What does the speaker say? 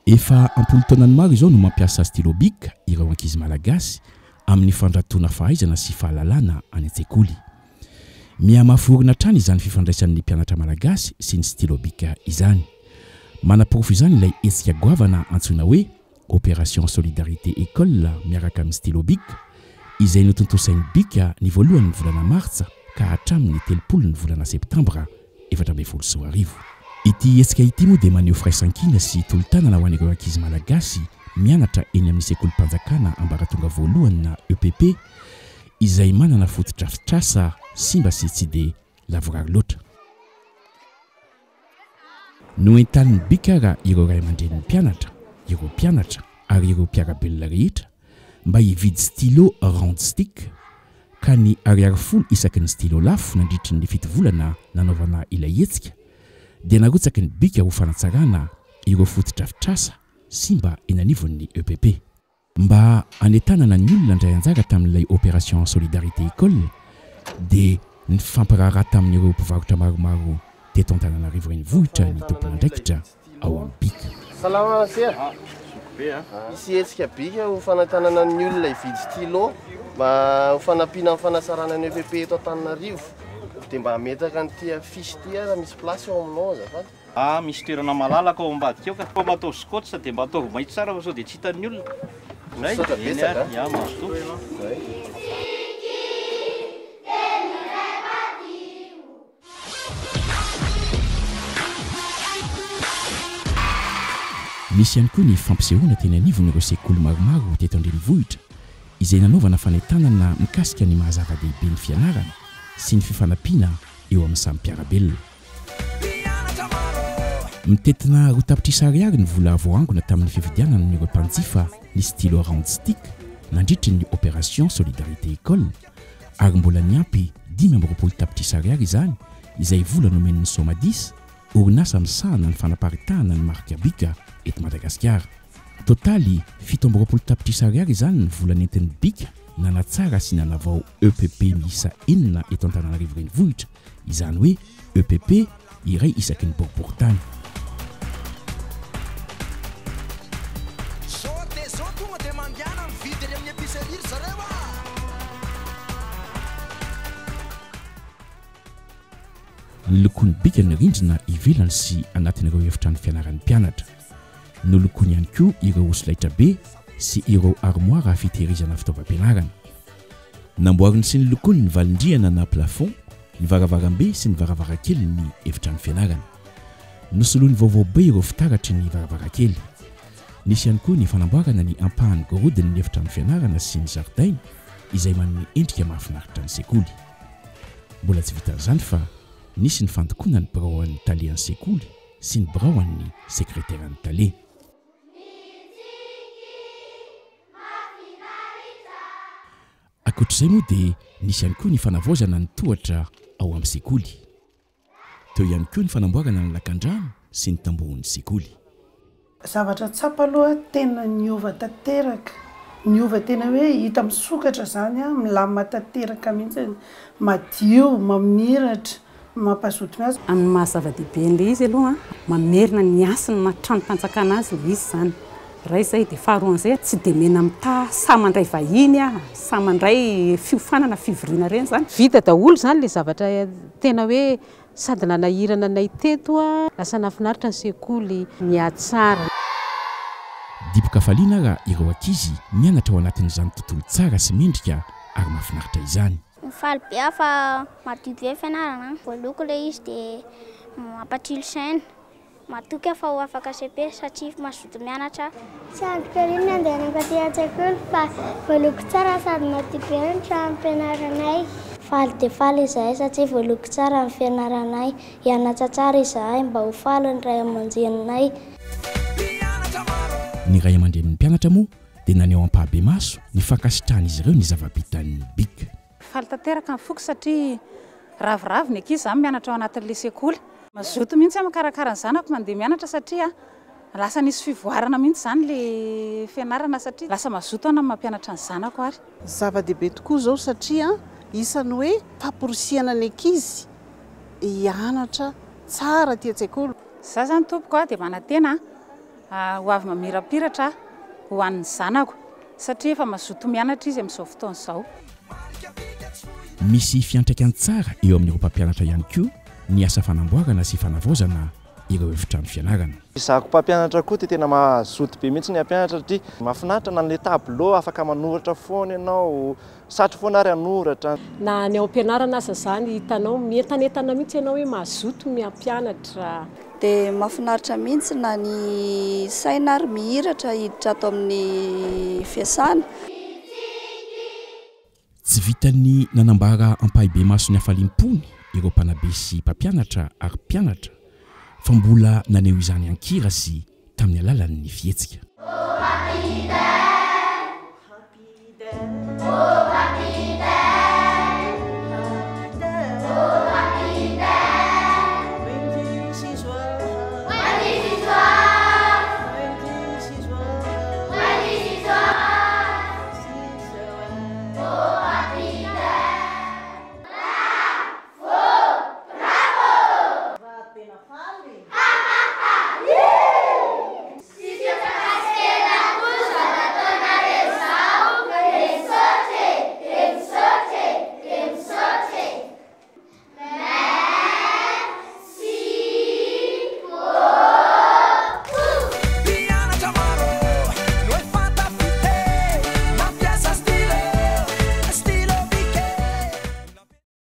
Efa ampolo taonany maro izao no mampiasa stylo bic ireo ankizy malagasy amin'ny fandratona fahaizana sy fahalalana any an-tsekoly. Miamaforona hatrany izany fifandraisan'ny mpianatra malagasy sy ny stylo bic izany. Manaporofo izany ilay hetsika goavana antsoina hoe Opération Solidarité École miaraka amin'ny stylo bic izay notontosain'ny bic ny voalohany ny volana martsa ka hatramin'ny 30 ny volana septambra 2024. Ity hetsika ity moa dia maneho firaisankina sy tolotanana ho an'ireo ankizy malagasy mianatra eny amin'ny sekolim-panjakana ambaratonga voalohany na EPP izay manana fotodrafitrasa sy mba tsy dia lavorary loatra. Noentan'ny bic ireo ray aman-dren'ny mpianatra, ireo mpianatra ary ireo mpiarabelona rehetra mba hividy stylo round stick ka ny ariary folo isaky ny stylo lafo nandritry ny 7 volana nanaovana ilay hetsika dia narotsaky ny bic ho fanatsarana ireo fotodrafitrasa sy mba enanivon'ny EPP. Mba anetanana ny olona ndray anjara tamin'ilay Opération Solidarité École dia ny fampiraharaha tamin'ireo mpivarotra maromaro teto Antananarivo renivohitra ny tompon'andraikitra ao amin'ny bic. Salama sia. Ici hetsika bic ho fanatanana ny olona hividy stylo mba ho fanampiana amin'ny fanasarana ny EPP eto Antananarivo dia mba hametaka an'ity fiche ity raha misy place ao aminao azafady. Misy toerana malalaka ao ambadika eo ka mba atao scotch dia mba atao maitso tsara fa sao dia tsy hitan'ny olona. Misaotra betsaka. Ya mazoto. Misy ihany koa ny fampisehoana teny anivon'ireo sekoly maromaro teto an-drenivohitra izay nanaovana fanentanana mikasika ny mahazava-dehibe ny fianarana sy ny fifanampiana eo amin'ny samy mpiarabelona. Mitetina roa tapitrisa ariary ny vola voangona tamin'ny fividianana n'ireo mpanjifa ny stylo round stick nandritry ny Opération Solidarité École ary mbola niampy 5 tapitrisa ariary izany izay vola nomen'ny Somadis orinasa misahana ny fanaparitahana ny marika bic eto Madagasikara. Totaly 17 tapitrisa ariary izany ny vola nentin'ny bic nanatsara sy nanavao EPP miisa 4 eto Antananarivo renivohitra izany hoe EPP iray isaky ny boriboritany. Ny lokon'ny bic ny rindrina ivelany sy anatin'ireo efitrano fianaran'ny mpianatra. Nolokony ihany koa ireo solaitra be sy ireo armoire fitehirizana fitaovam-pianarana. Namboariny sy nolokony ny valindriana na plafond, ny varavarambe sy ny varavarankely ny efitrano fianarana. Nosoloany vaovao be ireo fitaratry ny varavarankely. Nisy ihany koa ny fanamboarana ny ampahany gorodiny ny efitrano fianarana sy ny jardin izay manome endrika mahafinaritra ny sekoly. Mbola tsy vitan'izany fa nisy ny fandokoana ny birao an'ny tale an'ny sekoly sy ny birao an'ny sekretera an'ny tale. Ankoatr'izay moa dia nisy ihany koa ny fanavaozana ny tohatra ao amin'ny sekoly. Teo ihany koa ny fanamboarana ny lakan-drano sy ny tambohon'ny sekoly. Zavatra tsapa aloha tena niova tanteraka. Niova tena hoe hita misokatra zany milamina tanteraka mihitsy, madio, mamiratra, mampazoto azy. Amin'ny mahazava-dehibe an'ilay izy aloha mamerina ny asany na trano-panjakana azy ilay izy zany. Ray izay dia faharoan'izay tsy dia mena mita sa mandray vahiny sa mandray fiofanana fivoriana ireny zany. Vita daholo zany ilay zavatra tena hoe sady nanahirana anay teto lasa nahafinaritra ny sekoly niatsara. Dipoka faliana raha ireo ankizy mianatra ao anatin'izany tontolo tsara sy mendrika ary mahafinaritra izany. Mifaly be fa madio be fianarana. Voaloko ilay izy dia mampatsilo saina. Matoky fa ho afaka CP satria mazoto mianatra. Tsy antokarina andeha nankaty an-tsekoly fa voaloko tsara sady madio be ny trano fianaranay. Faly dia faly izahay satria voaloko tsara ny fianaranay. Hianatra tsara izahay mba ho faly ny ray aman-dreniny. Ny ray aman-dren'ny mpianatra moa dia naneho ampahabe maso ny fankasitrahan'izy ireo ny zava-bitan'ny bic. Faly tanteraka ny foko satria ravoravo ny ankizy zany mianatra ao anatin'ilay sekoly. Mazoto mihitsy mikarakara ny zanako mandeha mianatra satria lasa nisy fivoarana mihitsy zany ilay fianarana satria lasa mazoto ana mampianatra ny zanako ary. Zava-dehibe tokoa zao satria isany hoe famporisiana ny ankizy hianatra tsara aty an-tsekoly. Za zany tompoko dia manantena ho avy mamirapiratra ho an'ny zanako satria efa mazoto mianatra izy amin'izao fotoana izao. Misy fiantraikany tsara eo amin'ireo mpampianatra ihany koa ny asa fanamboarana sy fanavaozana ireo efitrano fianarana. Izako mpampianatra koa dia tena mazoto be mihitsy ny ampianatra satria mahafinaritra na ny tableau afaka manoratra foana ianao, satry foana ary hanoratra. Na ny ao am-pianarana aza zany hitanao mientanentana mihitsy ianao hoe mazoto miampianatra. Dia mahafinaritra mihitsy na ny saina ary mihiratra hiditra ato amin'ny fiasana. Tsy vitany nanambara ampahibe masony hafalimpony ireo mpanabe sy mpampianatra ary mpianatra fa mbola naneho izany ankira sy tamin'ny alalan'ny fihetsika.